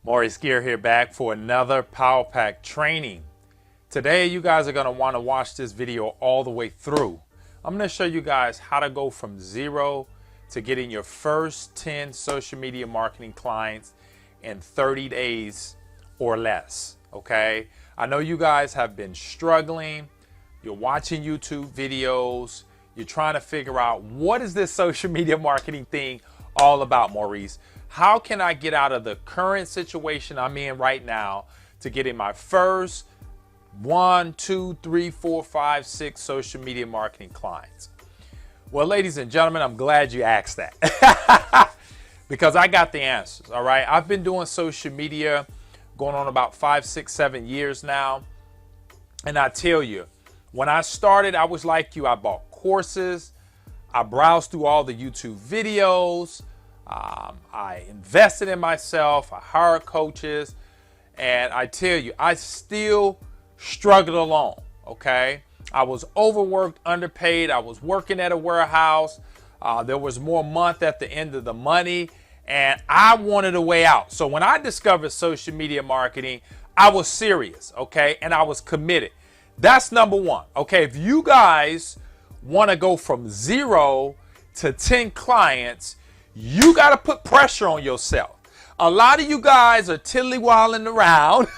Maurice here back for another Power Pack training. Today you guys are going to want to watch this video all the way through. I'm going to show you guys how to go from zero to getting your first 10 social media marketing clients in 30 days or less. Okay, I know you guys have been struggling. You're watching YouTube videos. You're trying to figure out, what is this social media marketing thing all about, Maurice? How can I get out of the current situation I'm in right now to getting my first 1, 2, 3, 4, 5, 6 social media marketing clients? Well, ladies and gentlemen, I'm glad you asked that because I got the answers. All right. I've been doing social media going on about 5, 6, 7 years now. And I tell you, when I started, I was like you. I bought courses. I browsed through all the YouTube videos. I invested in myself. I hired coaches. And I tell you, I still struggled along. Okay. I was overworked, underpaid. I was working at a warehouse. There was more month at the end of the money. And I wanted a way out. So when I discovered social media marketing, I was serious. Okay. And I was committed. That's number one. Okay. If you guys want to go from 0 to 10 clients, you got to put pressure on yourself. A lot of you guys are tiddly-walling around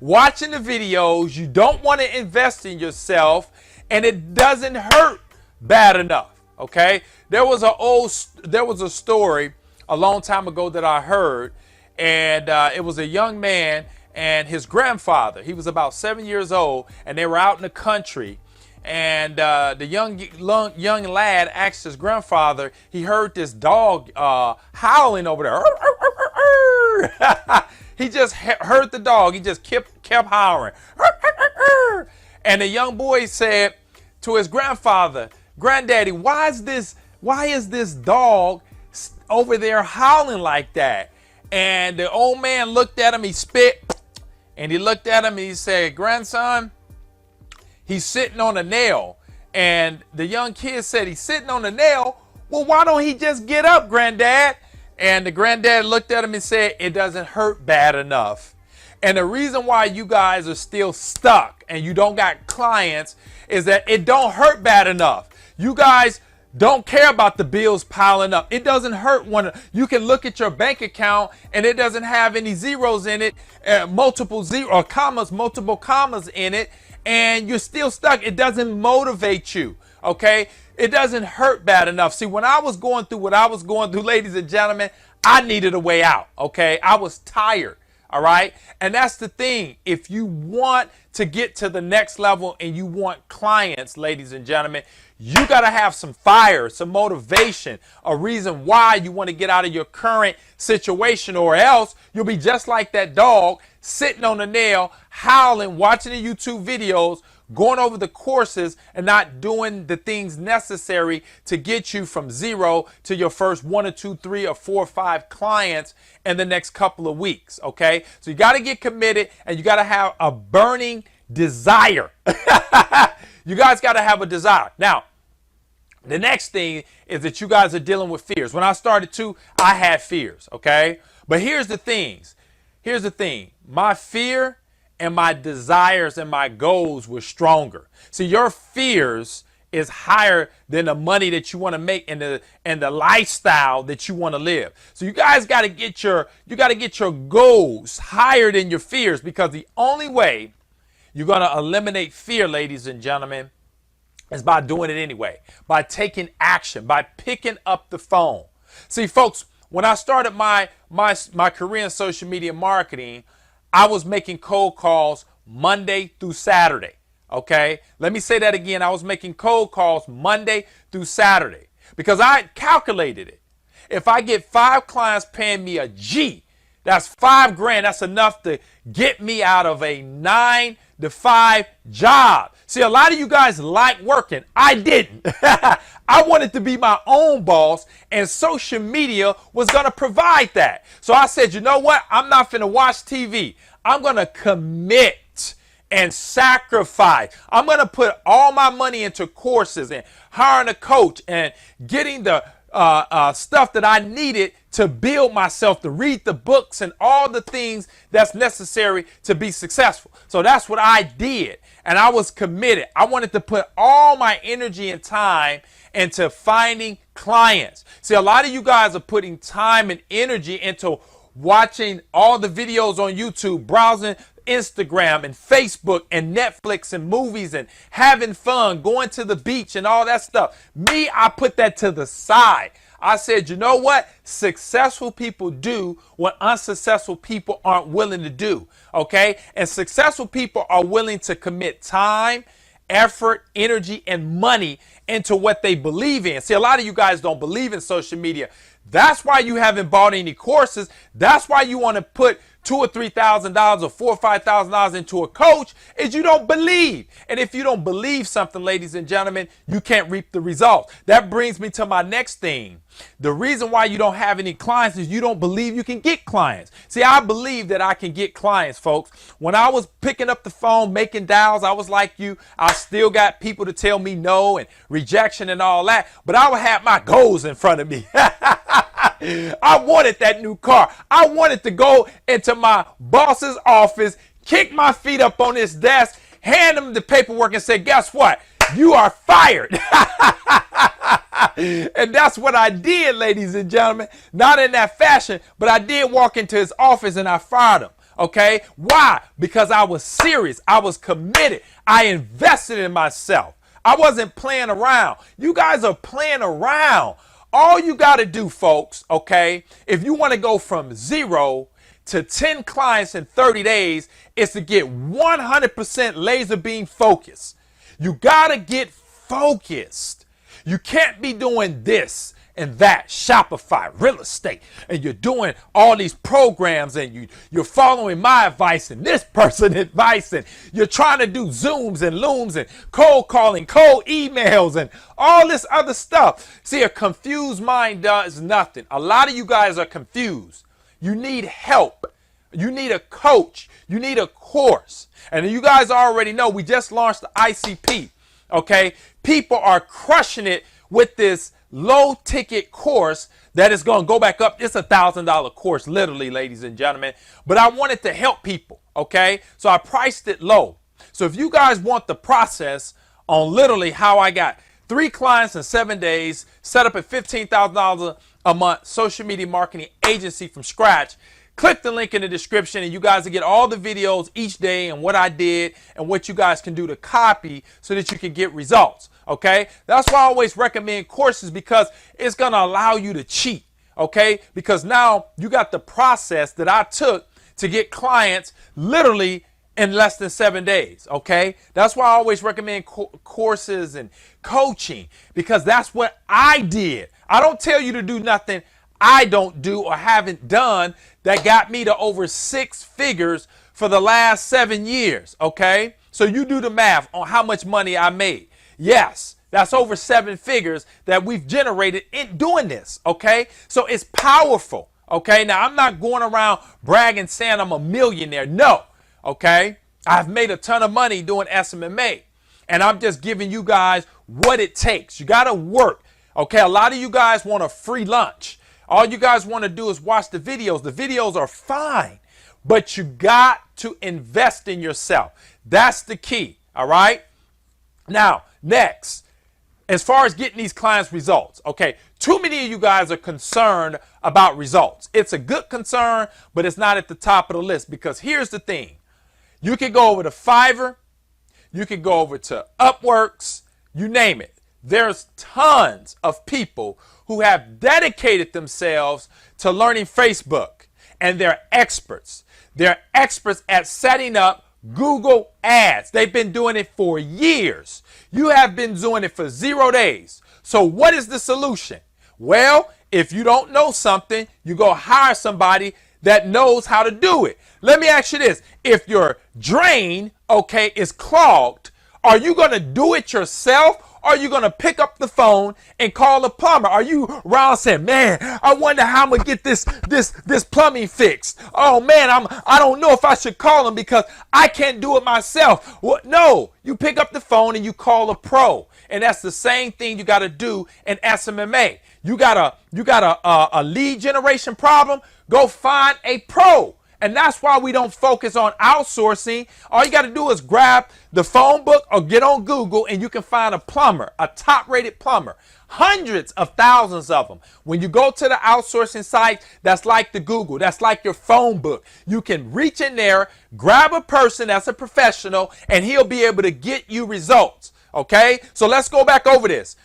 watching the videos. You don't want to invest in yourself, and it doesn't hurt bad enough. Okay, there was a story a long time ago that I heard, and it was a young man and his grandfather. He was about 7 years old, and they were out in the country. And the young lad asked his grandfather, he heard this dog howling over there. He just heard the dog. He just kept howling. And the young boy said to his grandfather, "Granddaddy, why is this dog over there howling like that?" And the old man looked at him, he spit, and he looked at him and he said, "Grandson, he's sitting on a nail." And the young kid said, "He's sitting on a nail? Well, why don't he just get up, Granddad?" And the granddad looked at him and said, "It doesn't hurt bad enough." And the reason why you guys are still stuck and you don't got clients is that it don't hurt bad enough. You guys don't care about the bills piling up. It doesn't hurt when you can look at your bank account and it doesn't have any zeros in it, multiple commas in it, and you're still stuck. It doesn't motivate you. Okay. It doesn't hurt bad enough. See, when I was going through what I was going through, ladies and gentlemen, I needed a way out. Okay. I was tired. All right. And that's the thing. If you want to get to the next level and you want clients, ladies and gentlemen, you got to have some fire, some motivation, a reason why you want to get out of your current situation, or else you'll be just like that dog sitting on a nail, howling, watching the YouTube videos, going over the courses and not doing the things necessary to get you from 0 to your first 1 or 2, 3 or 4 or 5 clients in the next couple of weeks. Okay. So you got to get committed and you got to have a burning desire. You guys got to have a desire. Now, the next thing is that you guys are dealing with fears. When I started too, I had fears. Okay. But here's the things. Here's the thing. My fear and my desires and my goals were stronger. See, your fears is higher than the money that you want to make and the lifestyle that you want to live. So you guys got to get your goals higher than your fears, because the only way you're going to eliminate fear, ladies and gentlemen, is by doing it anyway, by taking action, by picking up the phone. See, folks, when I started my career in social media marketing, I was making cold calls Monday through Saturday. Okay. Let me say that again. I was making cold calls Monday through Saturday because I calculated it. If I get 5 clients paying me a G, that's $5,000. That's enough to get me out of a 9 to 5 job. See, a lot of you guys like working. I didn't. I wanted to be my own boss, and social media was going to provide that. So I said, you know what? I'm not going to watch TV. I'm going to commit and sacrifice. I'm going to put all my money into courses and hiring a coach and getting the stuff that I needed to build myself, to read the books and all the things that's necessary to be successful. So that's what I did. And I was committed. I wanted to put all my energy and time into finding clients. See, a lot of you guys are putting time and energy into watching all the videos on YouTube, browsing Instagram and Facebook and Netflix and movies and having fun, going to the beach and all that stuff. Me, I put that to the side. I said, you know what? Successful people do what unsuccessful people aren't willing to do. Okay? And successful people are willing to commit time, effort, energy, and money into what they believe in. See, a lot of you guys don't believe in social media. That's why you haven't bought any courses. That's why you want to put $2,000 or $3,000 or $4,000 or $5,000 into a coach, is you don't believe. And if you don't believe something, ladies and gentlemen, you can't reap the results. That brings me to my next thing. The reason why you don't have any clients is you don't believe you can get clients. See, I believe that I can get clients, folks. When I was picking up the phone, making dials, I was like you. I still got people to tell me no and rejection and all that, but I would have my goals in front of me. I wanted that new car. I wanted to go into my boss's office, kick my feet up on his desk, hand him the paperwork and say, guess what? You are fired. And that's what I did, ladies and gentlemen. Not in that fashion, but I did walk into his office and I fired him. Okay? Why? Because I was serious. I was committed. I invested in myself. I wasn't playing around. You guys are playing around. All you got to do, folks, okay, if you want to go from 0 to 10 clients in 30 days, is to get 100% laser beam focus. You got to get focused. You can't be doing this and that, Shopify, real estate, and you're doing all these programs and you're following my advice and this person's advice, and you're trying to do Zooms and Looms and cold calling, cold emails and all this other stuff. See, a confused mind does nothing. A lot of you guys are confused. You need help. You need a coach. You need a course. And you guys already know we just launched the ICP. Okay, people are crushing it with this low ticket course that is going to go back up. It's $1,000 course, literally, ladies and gentlemen. But I wanted to help people. Okay, so I priced it low. So if you guys want the process on literally how I got 3 clients in 7 days, set up a $15,000 a month social media marketing agency from scratch, click the link in the description and you guys will get all the videos each day and what I did and what you guys can do to copy so that you can get results. Okay, that's why I always recommend courses, because it's going to allow you to cheat. Okay, because now you got the process that I took to get clients literally in less than 7 days. Okay, that's why I always recommend courses and coaching, because that's what I did. I don't tell you to do nothing I don't do or haven't done that got me to over 6 figures for the last 7 years. Okay, so you do the math on how much money I made. Yes, that's over 7 figures that we've generated in doing this. Okay, so it's powerful. Okay, now I'm not going around bragging saying I'm a millionaire. No. Okay, I've made a ton of money doing SMMA, and I'm just giving you guys what it takes. You got to work. Okay, a lot of you guys want a free lunch. All you guys want to do is watch the videos. The videos are fine, but you got to invest in yourself. That's the key. All right. Now, next, as far as getting these clients results, okay, too many of you guys are concerned about results. It's a good concern, but it's not at the top of the list, because here's the thing. You can go over to Fiverr, you can go over to Upworks, you name it. There's tons of people who have dedicated themselves to learning Facebook, and they're experts. They're experts at setting up Google ads. They've been doing it for years. You have been doing it for 0 days. So what is the solution? Well, if you don't know something, you go hire somebody that knows how to do it. Let me ask you this. If your drain, okay, is clogged, are you going to do it yourself? Or are you going to pick up the phone and call a plumber? Are you around saying, man, I wonder how I'm going to get this plumbing fixed? Oh, man, I don't know if I should call him because I can't do it myself. Well, no, you pick up the phone and you call a pro. And that's the same thing you got to do in SMMA. You got a lead generation problem? Go find a pro. And that's why we don't focus on outsourcing. All you got to do is grab the phone book or get on Google and you can find a plumber, a top-rated plumber. Hundreds of thousands of them. When you go to the outsourcing site, that's like the Google. That's like your phone book. You can reach in there, grab a person that's a professional, and he'll be able to get you results. Okay? So let's go back over this.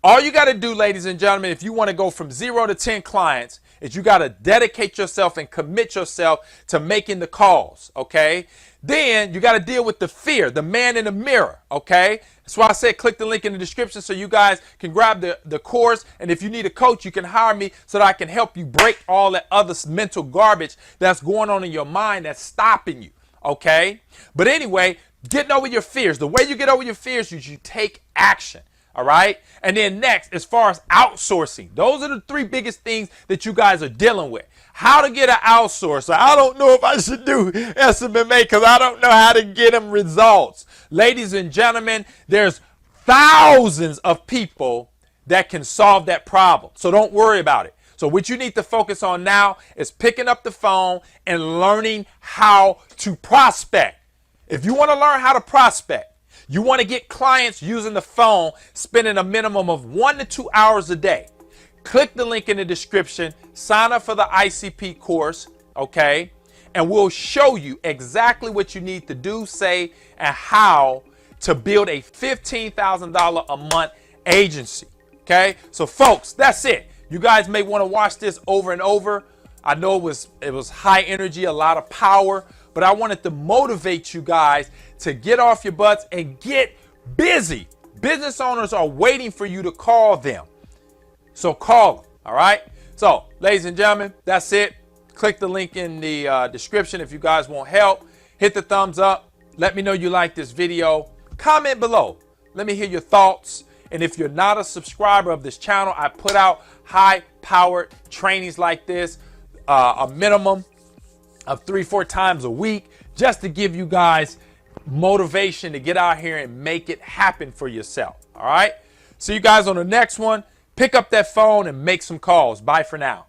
All you got to do, ladies and gentlemen, if you want to go from 0 to 10 clients, is you got to dedicate yourself and commit yourself to making the calls, okay? Then you got to deal with the fear, the man in the mirror, okay? That's why I said click the link in the description so you guys can grab the course. And if you need a coach, you can hire me so that I can help you break all that other mental garbage that's going on in your mind that's stopping you, okay? But anyway, getting over your fears. The way you get over your fears is you take action. All right. And then next, as far as outsourcing, those are the 3 biggest things that you guys are dealing with. How to get an outsourcer. I don't know if I should do SMMA because I don't know how to get them results. Ladies and gentlemen, there's thousands of people that can solve that problem. So don't worry about it. So what you need to focus on now is picking up the phone and learning how to prospect. If you want to learn how to prospect, you want to get clients using the phone, spending a minimum of 1 to 2 hours a day. Click the link in the description, sign up for the ICP course, okay? And we'll show you exactly what you need to do, say, and how to build a $15,000 a month agency, okay? So folks, that's it. You guys may want to watch this over and over. I know it was high energy, a lot of power, but I wanted to motivate you guys to get off your butts and get busy. Business owners are waiting for you to call them. So call them, all right? So, ladies and gentlemen, that's it. Click the link in the description if you guys want help. Hit the thumbs up. Let me know you like this video. Comment below. Let me hear your thoughts. And if you're not a subscriber of this channel, I put out high-powered trainings like this, a minimum of 3-4 times a week, just to give you guys motivation to get out here and make it happen for yourself. All right. See you guys on the next one. Pick up that phone and make some calls. Bye for now.